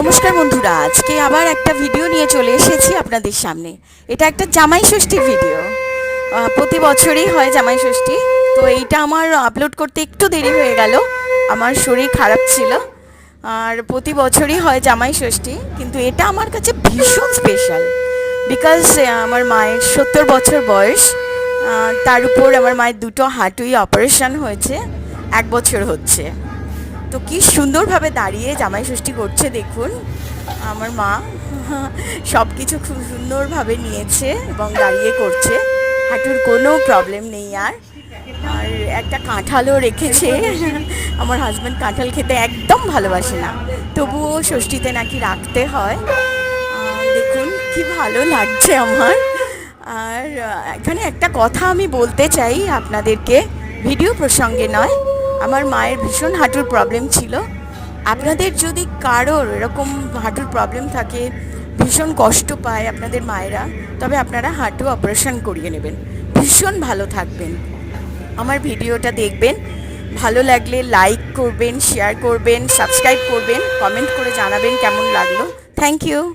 নমস্কার বন্ধুরা, আজকে আবার একটা ভিডিও নিয়ে চলে এসেছি আপনাদের সামনে। এটা একটা জামাই ষষ্ঠীর ভিডিও। প্রতি বছরই হয় জামাই ষষ্ঠী। তো এইটা আমার আপলোড করতে একটু দেরি হয়ে গেল, আমার শরীর খারাপ ছিল। আর প্রতি বছরই হয় জামাই ষষ্ঠী, কিন্তু এটা আমার কাছে ভীষণ স্পেশাল। বিকজ আমার মায়ের 70 বছর বয়স। তার উপর আমার মায়ের দুটো হাঁটুই অপারেশন হয়েছে, 1 বছর হচ্ছে। তো কি সুন্দরভাবে দাঁড়িয়ে জামাই ষষ্ঠী করছে দেখুন আমার মা। সব কিছু খুব সুন্দরভাবে নিয়েছে এবং দাঁড়িয়ে করছে, হাঁটুর কোনো প্রবলেম নেই। আর আর একটা কাঁঠালও রেখেছে। আমার হাজব্যান্ড কাঁঠাল খেতে একদম ভালোবাসে না, তবুও ষষ্ঠীতে নাকি রাখতে হয়। দেখুন কি ভালো লাগছে আমার। আর এখানে একটা কথা আমি বলতে চাই আপনাদেরকে, ভিডিও প্রসঙ্গে নয়। আমার মায়ের ভীষণ হাঁটুর প্রবলেম ছিল। আপনাদের যদি কারোর এরকম হাঁটুর প্রবলেম থাকে, ভীষণ কষ্ট পায় আপনাদের মায়েরা, তবে আপনারা হাঁটু অপারেশন করিয়ে নেবেন, ভীষণ ভালো থাকবেন। আমার ভিডিওটা দেখবেন, ভালো লাগলে লাইক করবেন, শেয়ার করবেন, সাবস্ক্রাইব করবেন, কমেন্ট করে জানাবেন কেমন লাগলো। Thank you.